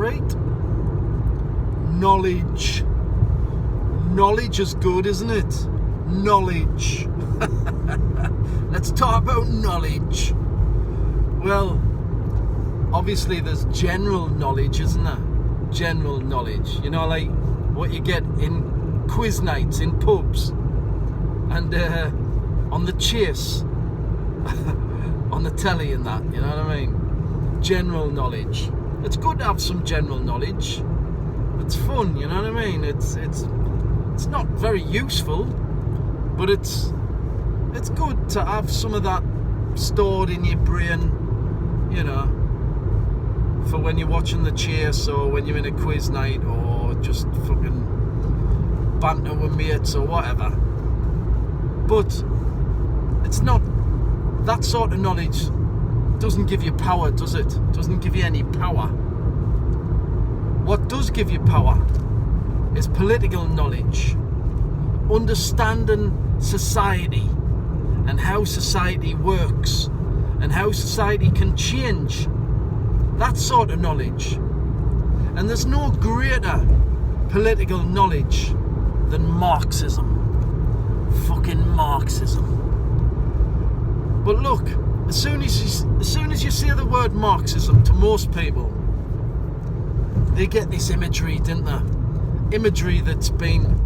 right? Knowledge. Knowledge is good, isn't it? Knowledge. Let's talk about knowledge. Well, obviously there's general knowledge, isn't there? General knowledge. You know, like what you get in quiz nights in pubs and on the chase on the telly and that, you know what I mean? General knowledge. It's good to have some general knowledge. It's fun, you know what I mean? It's not very useful, but it's good to have some of that stored in your brain, you know, for when you're watching the chase or when you're in a quiz night or just fucking banter with mates or whatever. But it's not, that sort of knowledge doesn't give you power, does it? Doesn't give you any power. What does give you power is political knowledge, understanding society and how society works and how society can change. That sort of knowledge. And there's no greater political knowledge than Marxism. Fucking Marxism. But look, as soon as you say the word Marxism to most people, they get this imagery, didn't they? Imagery that's been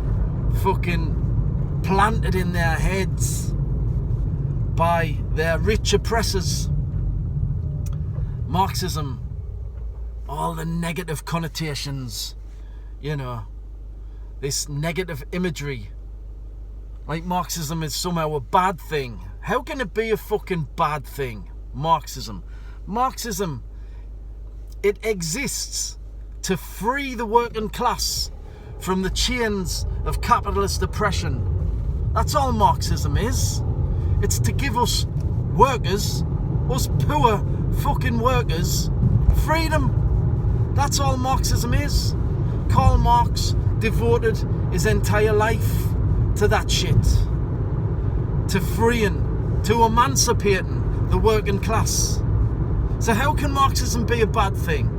fucking planted in their heads by their rich oppressors. Marxism, all the negative connotations, you know, this negative imagery, like Marxism is somehow a bad thing. How can it be a fucking bad thing? Marxism, it exists to free the working class from the chains of capitalist oppression. That's all Marxism is. It's to give us workers, us poor fucking workers, freedom. That's all Marxism is. Karl Marx devoted his entire life to that shit. To freeing, to emancipating the working class. So how can Marxism be a bad thing?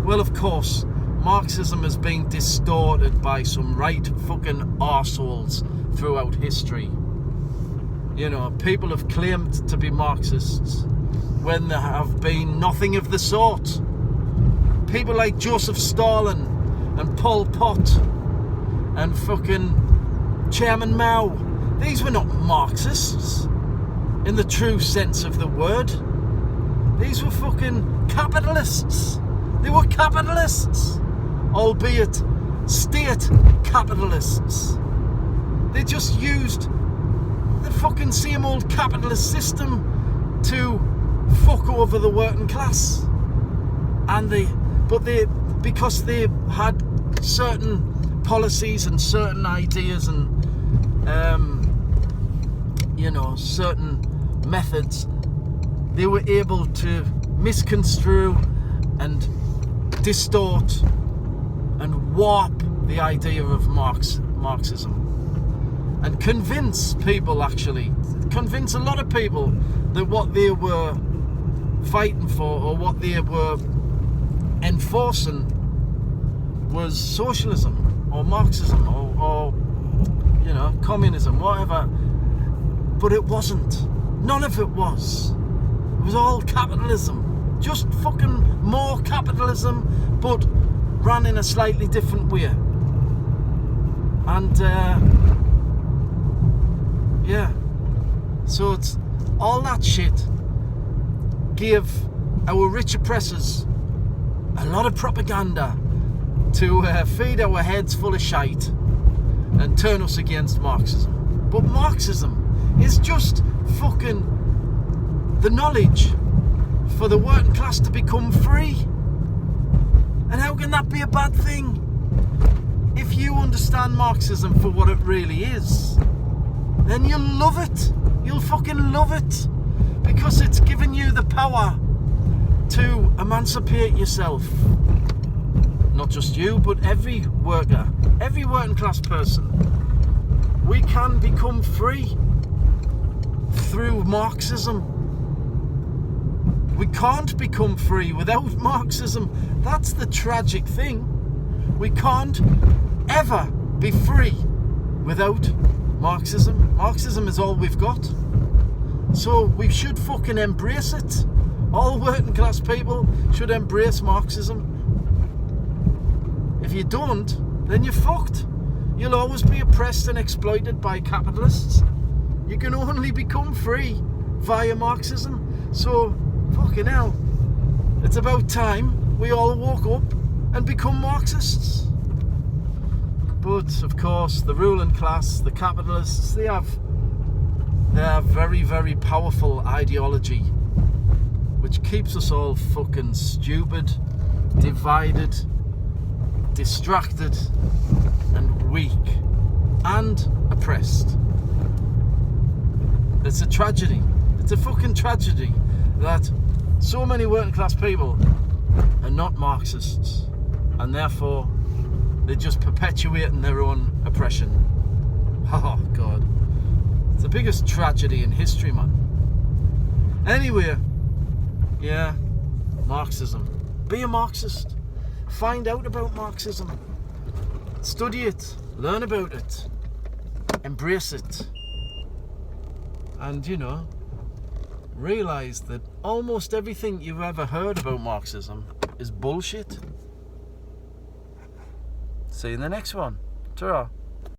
Well, of course, Marxism has been distorted by some right fucking arseholes throughout history. You know, people have claimed to be Marxists when there have been nothing of the sort. People like Joseph Stalin and Pol Pot and fucking Chairman Mao, these were not Marxists in the true sense of the word. These were fucking capitalists. They were capitalists, albeit state capitalists. They just used the fucking same old capitalist system to fuck over the working class. And because they had certain policies and certain ideas and certain methods, they were able to misconstrue and distort and warp the idea of Marxism and convince a lot of people that what they were fighting for or what they were enforcing was socialism or Marxism or communism, whatever. But it wasn't. None of it was. It was all capitalism. Just fucking more capitalism, but ran in a slightly different way. And so it's all that shit gave our rich oppressors a lot of propaganda to feed our heads full of shite and turn us against Marxism. But Marxism is just fucking the knowledge for the working class to become free. And how can that be a bad thing? If you understand Marxism for what it really is, then you'll love it. You'll fucking love it. Because it's giving you the power to emancipate yourself. Not just you, but every worker, every working class person. We can become free through Marxism. We can't become free without Marxism. That's the tragic thing. We can't ever be free without Marxism. Marxism is all we've got. So we should fucking embrace it. All working class people should embrace Marxism. If you don't, then you're fucked. You'll always be oppressed and exploited by capitalists. You can only become free via Marxism. So, fucking hell, it's about time we all woke up and become Marxists. But, of course, the ruling class, the capitalists, they have their very, very powerful ideology, which keeps us all fucking stupid, divided, distracted, and weak, and oppressed. It's a tragedy. It's a fucking tragedy that so many working class people are not Marxists, and therefore they're just perpetuating their own oppression. Oh God, it's the biggest tragedy in history, man. Anyway, yeah, Marxism. Be a Marxist. Find out about Marxism. Study it. Learn about it. Embrace it. And, you know, realise that almost everything you've ever heard about Marxism is bullshit. See you in the next one. Ta-ra.